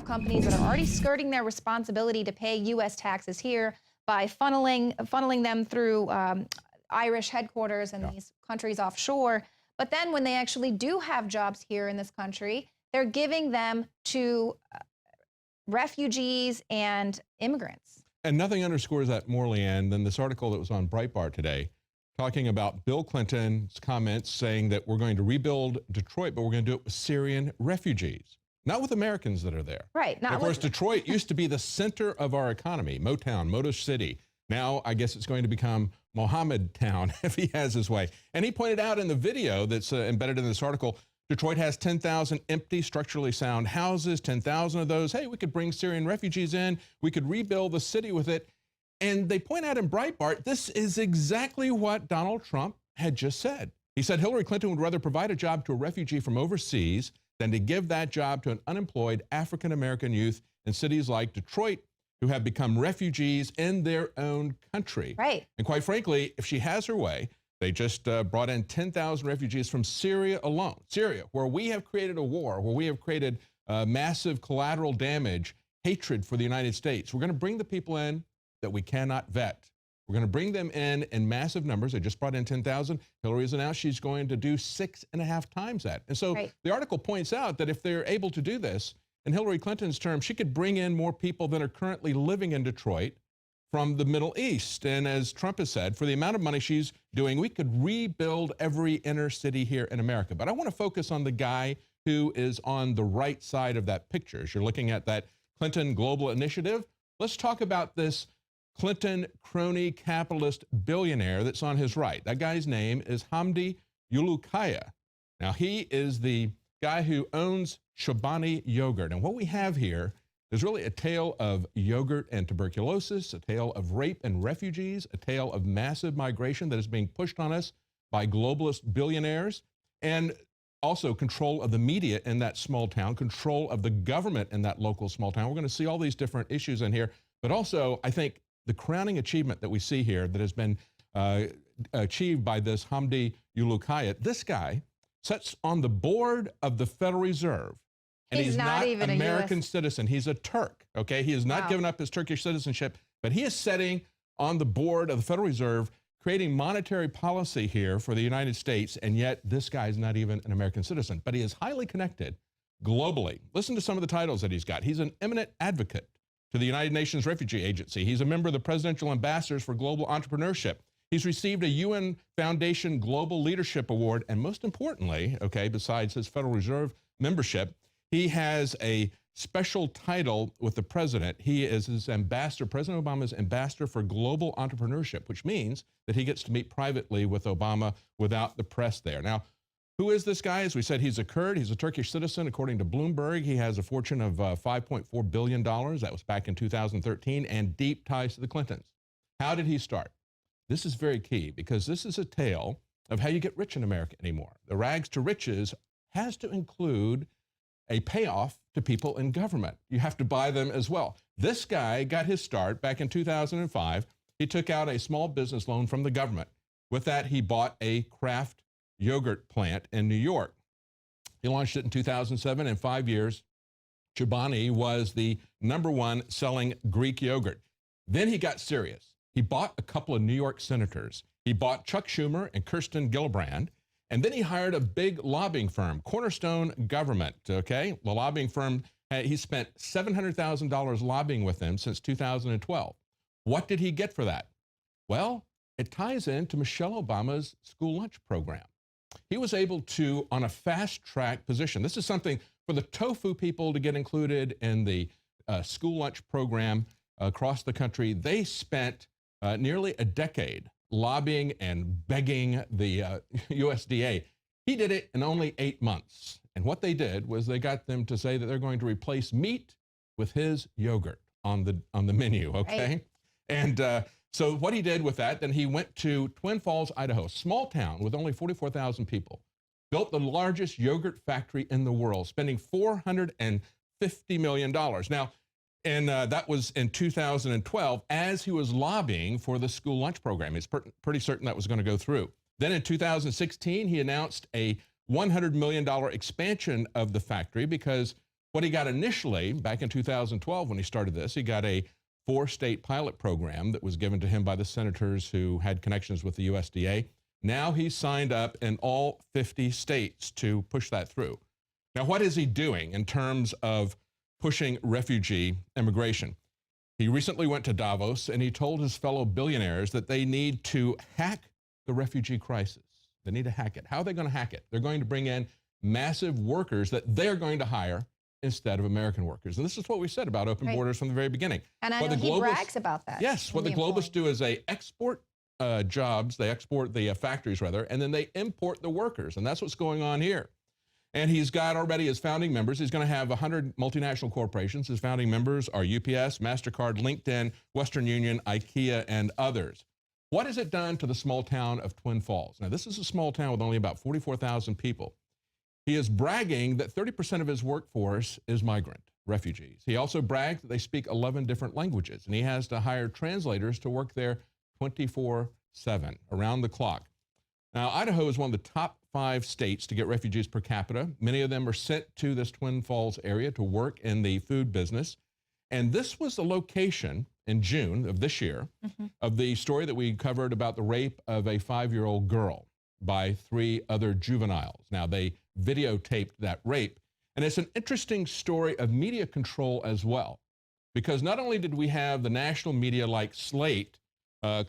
have companies that are already skirting their responsibility to pay U.S. taxes here by funneling them through Irish headquarters and these countries offshore. But then when they actually do have jobs here in this country, they're giving them to refugees and immigrants. And nothing underscores that more, Leanne, than this article that was on Breitbart today, talking about Bill Clinton's comments saying that we're going to rebuild Detroit, but we're going to do it with Syrian refugees, not with Americans that are there. Right. Of course, Detroit used to be the center of our economy, Motown, Motor City. Now, I guess it's going to become Mohammed Town if he has his way. And he pointed out in the video that's embedded in this article, Detroit has 10,000 empty, structurally sound houses, 10,000 of those. Hey, we could bring Syrian refugees in. We could rebuild the city with it. And they point out in Breitbart, this is exactly what Donald Trump had just said. He said Hillary Clinton would rather provide a job to a refugee from overseas than to give that job to an unemployed African-American youth in cities like Detroit who have become refugees in their own country. Right. And quite frankly, if she has her way, they just brought in 10,000 refugees from Syria alone. Syria, where we have created a war, where we have created massive collateral damage, hatred for the United States. We're going to bring the people in that we cannot vet. We're going to bring them in massive numbers. They just brought in 10,000. Hillary has announced she's going to do 6.5 times that. And so the article points out that if they're able to do this, in Hillary Clinton's terms, she could bring in more people than are currently living in Detroit from the Middle East. And as Trump has said, for the amount of money she's doing, we could rebuild every inner city here in America. But I want to focus on the guy who is on the right side of that picture. As you're looking at that Clinton Global Initiative, let's talk about this Clinton crony capitalist billionaire that's on his right. That guy's name is Hamdi Ulukaya. Now, he is the guy who owns Chobani Yogurt. And what we have here is really a tale of yogurt and tuberculosis, a tale of rape and refugees, a tale of massive migration that is being pushed on us by globalist billionaires, and also control of the media in that small town, control of the government in that local small town. We're going to see all these different issues in here, but also I think the crowning achievement that we see here that has been achieved by this Hamdi Ulukaya, this guy sits on the board of the Federal Reserve. And he's not even an American citizen. He's a Turk, okay? He has not given up his Turkish citizenship, but he is sitting on the board of the Federal Reserve, creating monetary policy here for the United States, and yet this guy is not even an American citizen. But he is highly connected globally. Listen to some of the titles that he's got. He's an eminent advocate to the United Nations Refugee Agency. He's a member of the Presidential Ambassadors for Global Entrepreneurship. He's received a UN Foundation Global Leadership Award, and most importantly, okay, besides his Federal Reserve membership, he has a special title with the president. He is his ambassador, President Obama's ambassador for global entrepreneurship, which means that he gets to meet privately with Obama without the press there. Now, who is this guy? As we said, he's a Kurd. He's a Turkish citizen. According to Bloomberg, he has a fortune of $5.4 billion. That was back in 2013, and deep ties to the Clintons. How did he start? This is very key because this is a tale of how you get rich in America anymore. The rags to riches has to include a payoff to people in government. You have to buy them as well. This guy got his start back in 2005. He took out a small business loan from the government. With that, he bought a craft yogurt plant in New York. He launched it in 2007. In 5 years, Chobani was the #1 selling Greek yogurt. Then he got serious. He bought a couple of New York senators. He bought Chuck Schumer and Kirsten Gillibrand. And then he hired a big lobbying firm, Cornerstone Government, okay? The lobbying firm, he spent $700,000 lobbying with them since 2012. What did he get for that? Well, it ties into Michelle Obama's school lunch program. He was able to, on a fast-track position, this is something for the tofu people to get included in the school lunch program across the country. They spent nearly a decade lobbying and begging the USDA. He did it in only 8 months. And what they did was they got them to say that they're going to replace meat with his yogurt on the menu, okay? Right. And so what he did with that, then he went to Twin Falls, Idaho, small town with only 44,000 people, built the largest yogurt factory in the world, spending $450 million. Now, and that was in 2012 as he was lobbying for the school lunch program. He's pretty certain that was going to go through. Then in 2016, he announced a $100 million expansion of the factory because What he got initially, back in 2012 when he started this, he got a 4-state pilot program that was given to him by the senators who had connections with the USDA. Now he's signed up in all 50 states to push that through. Now, what is he doing in terms of pushing refugee immigration? He recently went to Davos and he told his fellow billionaires that they need to hack the refugee crisis. They need to hack it. How are they going to hack it? They're going to bring in massive workers that they're going to hire instead of American workers. And this is what we said about open borders from the very beginning. And I know he brags about that. Yes, what the globalists do is they export jobs, they export the factories rather, and then they import the workers. And that's what's going on here. And he's got already his founding members. He's going to have 100 multinational corporations. His founding members are UPS, MasterCard, LinkedIn, Western Union, IKEA, and others. What has it done to the small town of Twin Falls? Now, this is a small town with only about 44,000 people. He is bragging that 30% of his workforce is migrant refugees. He also brags that they speak 11 different languages, and he has to hire translators to work there 24/7, around the clock. Now, Idaho is one of the top 5 states to get refugees per capita. Many of them are sent to this Twin Falls area to work in the food business. And this was the location in June of this year of the story that we covered about the rape of a 5-year-old girl by 3 other juveniles. Now, they videotaped that rape. And it's an interesting story of media control as well, because not only did we have the national media like Slate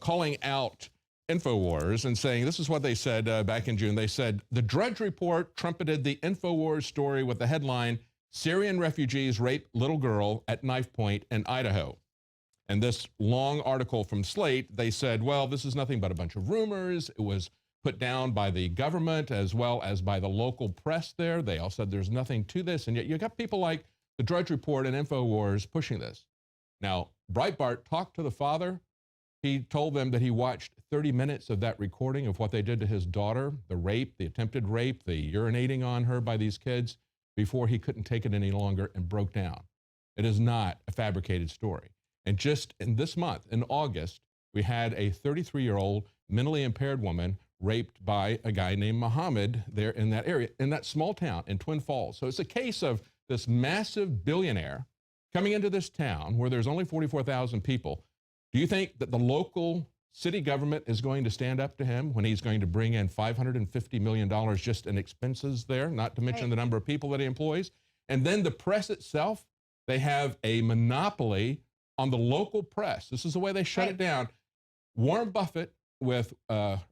calling out InfoWars and saying, this is what they said back in June. They said, the Drudge Report trumpeted the InfoWars story with the headline, Syrian refugees rape little girl at knife point in Idaho. And this long article from Slate, they said, well, this is nothing but a bunch of rumors. It was put down by the government as well as by the local press there. They all said there's nothing to this. And yet you got people like the Drudge Report and InfoWars pushing this. Now, Breitbart talked to the father. He told them that he watched 30 minutes of that recording of what they did to his daughter, the rape, the attempted rape, the urinating on her by these kids, before he couldn't take it any longer and broke down. It is not a fabricated story. And just in this month, in August, we had a 33-year-old mentally impaired woman raped by a guy named Muhammad there in that area, in that small town in Twin Falls. So it's a case of this massive billionaire coming into this town where there's only 44,000 people. Do you think that the local city government is going to stand up to him when he's going to bring in $550 million just in expenses there, not to mention the number of people that he employs? And then the press itself, they have a monopoly on the local press. This is the way they shut it down. Warren Buffett with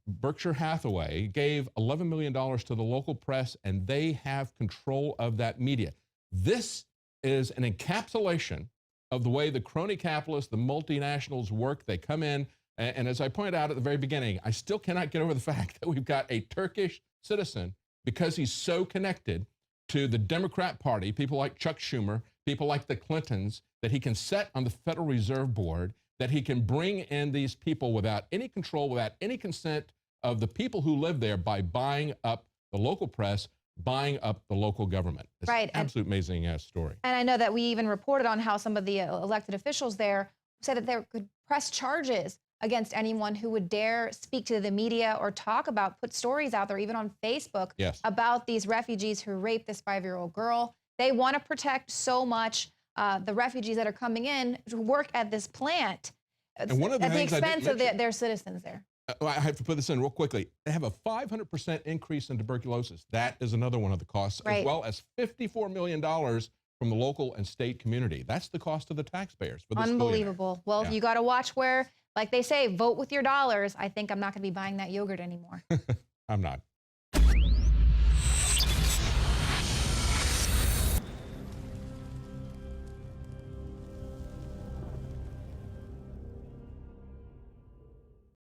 Berkshire Hathaway gave $11 million to the local press, and they have control of that media. This is an encapsulation of the way the crony capitalists, the multinationals work. They come in, and as I pointed out at the very beginning, I still cannot get over the fact that we've got a Turkish citizen, because he's so connected to the Democrat Party, people like Chuck Schumer, people like the Clintons, that he can set on the Federal Reserve Board, that he can bring in these people without any control, without any consent of the people who live there, by buying up the local press, buying up the local government. It's an absolute amazing story. And I know that we even reported on how some of the elected officials there said that they could press charges against anyone who would dare speak to the media or talk about, put stories out there, even on Facebook, about these refugees who raped this 5-year-old girl. They want to protect so much the refugees that are coming in to work at this plant and one of the at the expense of their citizens there. I have to put this in real quickly. They have a 500% increase in tuberculosis. That is another one of the costs, as well as $54 million from the local and state community. That's the cost of the taxpayers for this Unbelievable. Well, you got to watch where, like they say, vote with your dollars. I think I'm not going to be buying that yogurt anymore. I'm not.